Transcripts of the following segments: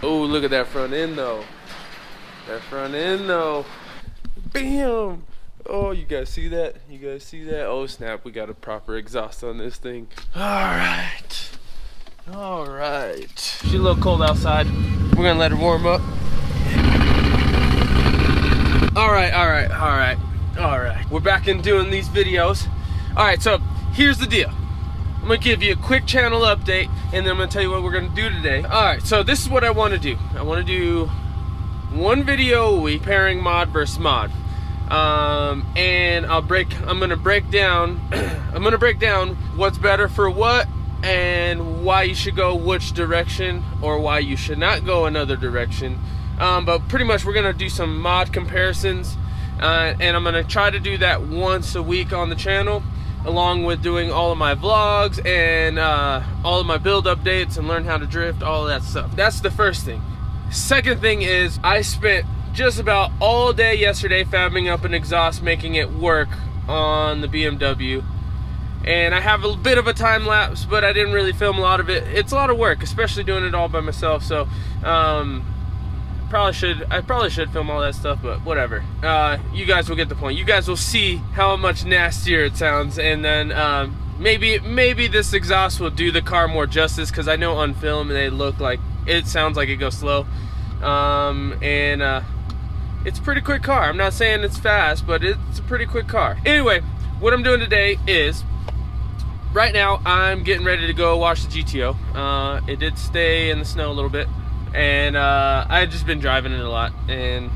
Oh, look at that front end though. That front end though. Bam! Oh, you guys see that? You guys see that? Oh snap, we got a proper exhaust on this thing. Alright. Alright. She's a little cold outside. We're gonna let her warm up. Alright. We're back in doing these videos. Alright, so here's the deal. I'm gonna give you a quick channel update and then I'm gonna tell you what we're gonna do today. Alright, so this is what I wanna do. I wanna do one video a week pairing mod versus mod. And I'm gonna break down what's better for what and why you should go which direction or why you should not go another direction. But pretty much we're gonna do some mod comparisons, and I'm gonna try to do that once a week on the channel, along with doing all of my vlogs and all of my build updates and learn how to drift, all of that stuff. That's the first thing. Second thing is I spent just about all day yesterday fabbing up an exhaust, making it work on the BMW. And I have a bit of a time lapse, but I didn't really film a lot of it. It's a lot of work, especially doing it all by myself. So I probably should film all that stuff, but whatever. You guys will get the point. You guys will see how much nastier it sounds, and then maybe this exhaust will do the car more justice, because I know on film it sounds like it goes slow. It's a pretty quick car. I'm not saying it's fast, but it's a pretty quick car. Anyway, what I'm doing today is, right now I'm getting ready to go wash the GTO. It did stay in the snow a little bit, and I've just been driving it a lot and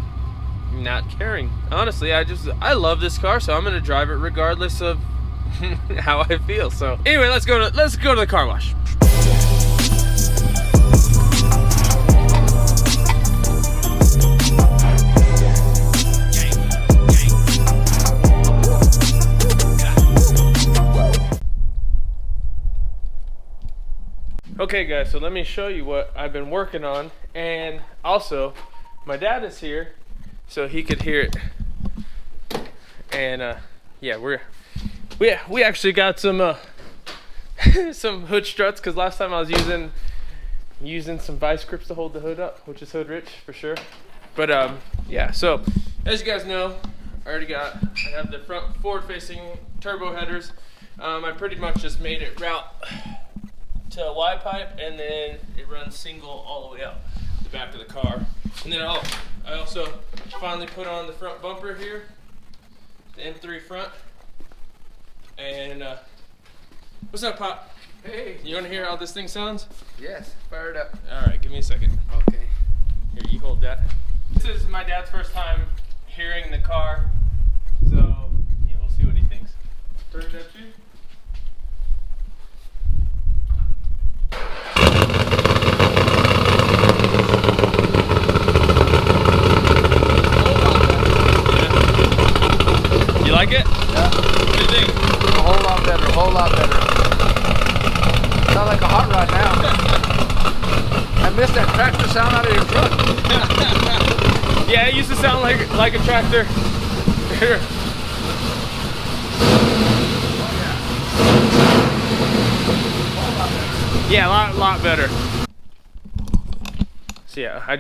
not caring. Honestly, I love this car, so I'm gonna drive it regardless of how I feel. So anyway, let's go to the car wash. Okay guys, so let me show you what I've been working on, and also my dad is here so he could hear it. And yeah, we actually got some some hood struts, because last time I was using some vice grips to hold the hood up, which is hood rich for sure. But yeah, so as you guys know, I have the front forward facing turbo headers. I pretty much just made it route to a Y pipe, and then it runs single all the way up the back of the car. And then I also finally put on the front bumper here, the M3 front. And what's up, Pop? Hey. You want to hear how this thing sounds? Yes, fire it up. All right, give me a second. Okay. Here, you hold that. This is my dad's first time hearing the car, so yeah, we'll see what he thinks. Turn it up, too. You like it? Yeah. What do you think? A whole lot better, a whole lot better. Sound like a hot rod now. I missed that tractor sound out of your truck. Yeah, it used to sound like a tractor. Yeah, a lot better. So yeah,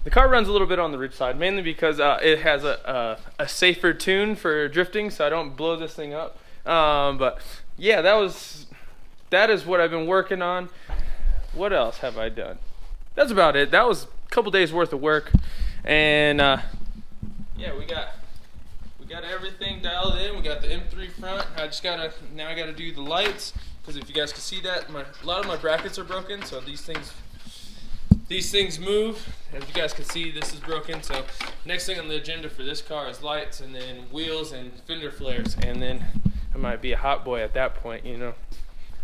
the car runs a little bit on the rich side, mainly because it has a safer tune for drifting, so I don't blow this thing up. But yeah, that is what I've been working on. What else have I done? That's about it. That was a couple days worth of work, and yeah, we got everything dialed in. We got the M3 front. Now I gotta do the lights, because if you guys can see that, a lot of my brackets are broken, so these things move. As you guys can see, this is broken. So next thing on the agenda for this car is lights, and then wheels and fender flares, and then I might be a hot boy at that point, you know.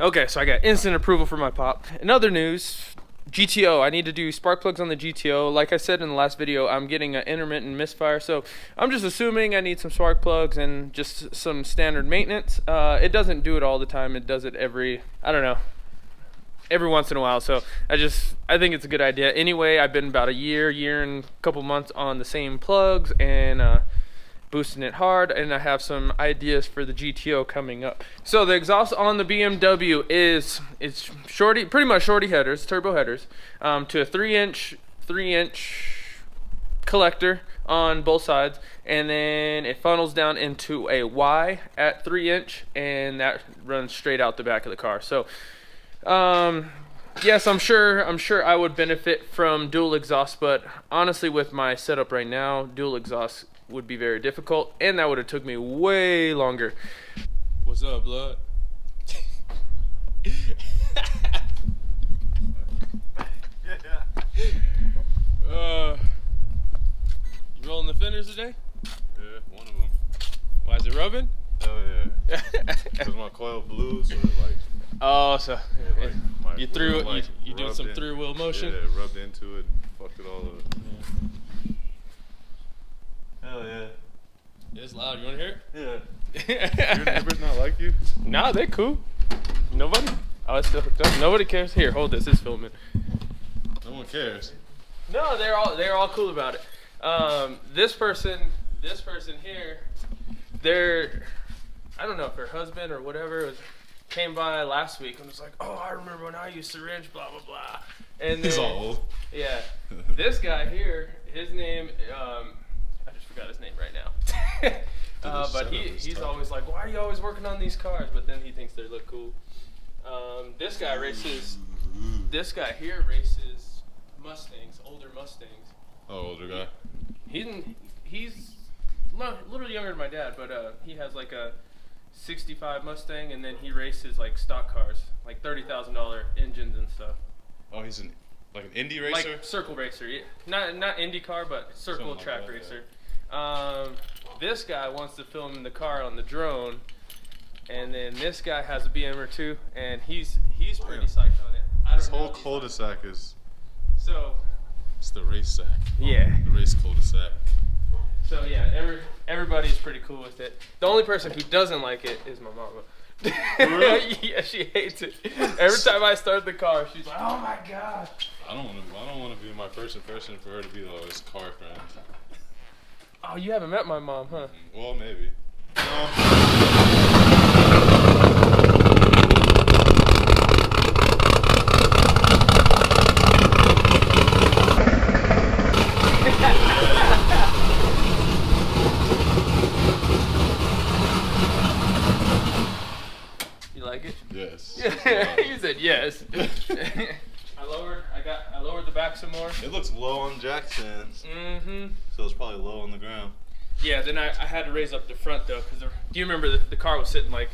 Okay, so I got instant approval for my Pop. In other news, GTO, I need to do spark plugs on the GTO. Like I said in the last video, I'm getting an intermittent misfire, so I'm just assuming I need some spark plugs and just some standard maintenance. It doesn't do it all the time. It does it every once in a while, so I think it's a good idea. Anyway, I've been about a year and a couple months on the same plugs, and boosting it hard, and I have some ideas for the GTO coming up. So the exhaust on the BMW it's shorty, pretty much shorty headers, turbo headers, to a 3-inch collector on both sides, and then it funnels down into a Y at 3-inch, and that runs straight out the back of the car. So yes, I'm sure I would benefit from dual exhaust, but honestly with my setup right now, dual exhaust would be very difficult, and that would have took me way longer. What's up, blood? You rolling the fenders today? Yeah, one of them. Why is it rubbing? Hell yeah. Because my coil blew, so it like. Oh, so Like, my you threw wheel, like, you doing some through wheel motion? Yeah, it rubbed into it and fucked it all up. Yeah. Hell yeah. It's loud. You want to hear Yeah. it? Your neighbors not like you? Nah, they cool. Nobody. Oh, it's still hooked up. Nobody cares. Here, hold this. It's filming. No one cares. No, they're all cool about it. This person here, I don't know if her husband or whatever came by last week and was like, oh, I remember when I used to wrench, blah blah blah. And He's then, all old. Yeah, this guy here, his name, I just forgot his name right now. But he's always like, why are you always working on these cars? But then he thinks they look cool. This guy here races Mustangs, older Mustangs. Oh, older guy. He's a little younger than my dad, but he has like a 65 Mustang, and then he races like stock cars, like $30,000 engines and stuff. Oh, he's like an Indy racer? Like circle racer, yeah. Not Indy car, but circle Something track like that, racer. This guy wants to film the car on the drone, and then this guy has a BMW too, and he's pretty psyched on it. This whole cul-de-sac is. So. It's the race sack. Yeah. The race cul-de-sac. So yeah, everybody's pretty cool with it. The only person who doesn't like it is my mama. Really? Yeah, she hates it. Every time I start the car, she's like, "Oh my god." I don't want to be my first impression for her to be like this car friend. Oh, you haven't met my mom, huh? Well, maybe. You like it? Yes. You said yes. I lowered the back some more. It looks low on jack stands. Mm-hmm. So it's probably low on the ground. Yeah, then I had to raise up the front though, because do you remember the car was sitting like,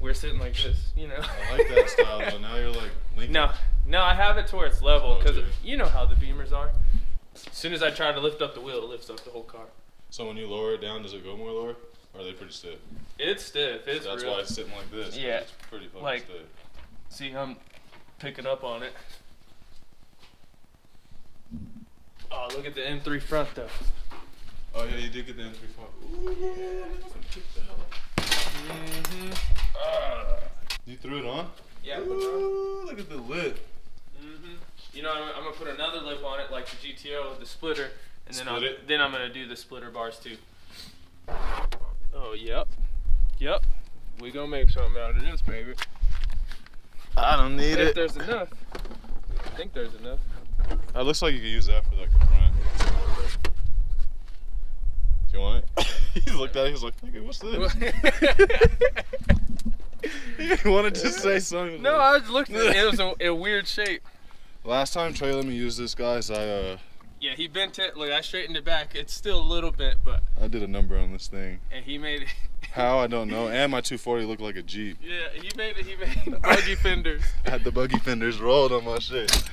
we were sitting like this, you know? I like that style though. Now you're like Lincoln. No, I have it to where it's level, because Okay. you know how the Beamers are. As soon as I try to lift up the wheel, it lifts up the whole car. So when you lower it down, does it go more lower? Or are they pretty stiff? It's stiff. It's That's real. why it's sitting like this. Yeah. It's pretty fucking Like- stiff. See, I'm picking up on it. Oh, look at the M3 front though. Oh yeah, you did get the M3 front. Ooh, kick the hell up. Mm-hmm. You threw it on? Yeah. I put it on. Ooh, look at the lip. Mm-hmm. You know, I'm gonna put another lip on it, like the GTO, the splitter, and then Split it? then I'm gonna do the splitter bars too. Oh, yep. We gonna make something out of this, baby. I don't need If there's enough. I think there's enough. That looks like you could use that for like the front. Do you want it? He looked at it, he was like, nigga, what's this? He wanted to say something. No, I was looking at it. It was a weird shape. Last time Trey let me use this, guys, Yeah, he bent it. Look, I straightened it back. It's still a little bit, but. I did a number on this thing. And he made it. How, I don't know. And my 240 looked like a Jeep. Yeah, he made buggy fenders. I had the buggy fenders rolled on my shit.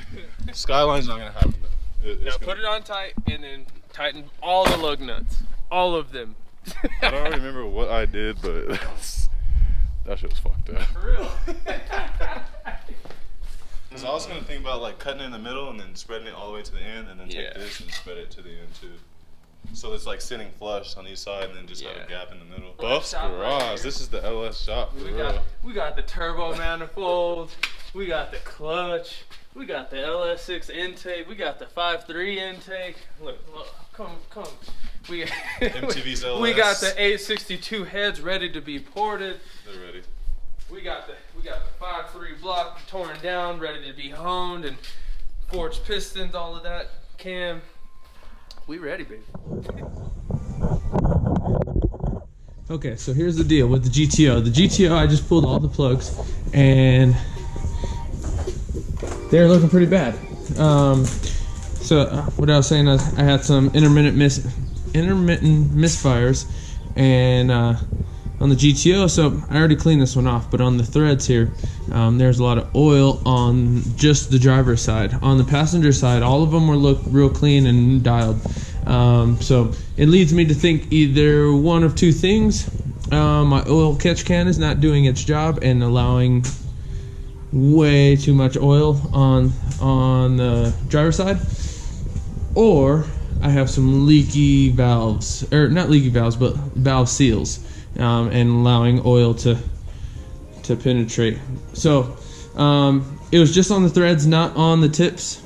Skyline's not gonna happen though. Now put it on tight and then tighten all the lug nuts. All of them. I don't remember what I did, but that shit was fucked up. For real. Cause I was gonna think about like cutting it in the middle and then spreading it all the way to the end, and then Yeah. take this and spread it to the end too. So it's like sitting flush on each side, and then just have Yeah. a gap in the middle. Well, Buffs shop right Garage. here. This is the LS shop for real. We got the turbo manifold. We got the clutch. We got the LS6 intake. We got the 5.3 intake. Look, come We MTV's LS. we got the 862 heads ready to be ported. They're ready. We got the 5.3 block torn down, ready to be honed, and forged pistons, all of that. Cam, we ready, baby. Okay, so here's the deal with the GTO. The GTO, I just pulled all the plugs, and they're looking pretty bad. So what I was saying is I had some intermittent misfires, and on the GTO, so I already cleaned this one off, but on the threads here, there's a lot of oil on just the driver's side. On the passenger side, all of them look real clean and dialed. So it leads me to think either one of two things. My oil catch can is not doing its job and allowing way too much oil on the driver's side, or I have some leaky valves, or not leaky valves, but valve seals, and allowing oil to penetrate. So it was just on the threads, not on the tips,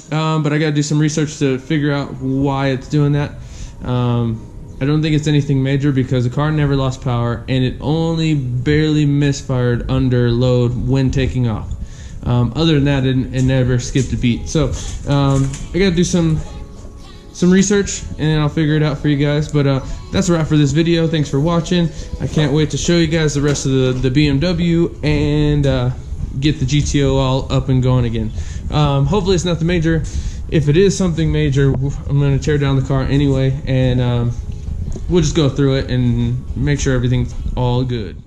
but I got to do some research to figure out why it's doing that. I don't think it's anything major because the car never lost power and it only barely misfired under load when taking off. Other than that, it never skipped a beat. So I got to do some research and I'll figure it out for you guys. But that's a wrap for this video. Thanks for watching. I can't wait to show you guys the rest of the BMW and get the GTO all up and going again. Hopefully it's nothing major. If it is something major, I'm going to tear down the car anyway, and we'll just go through it and make sure everything's all good.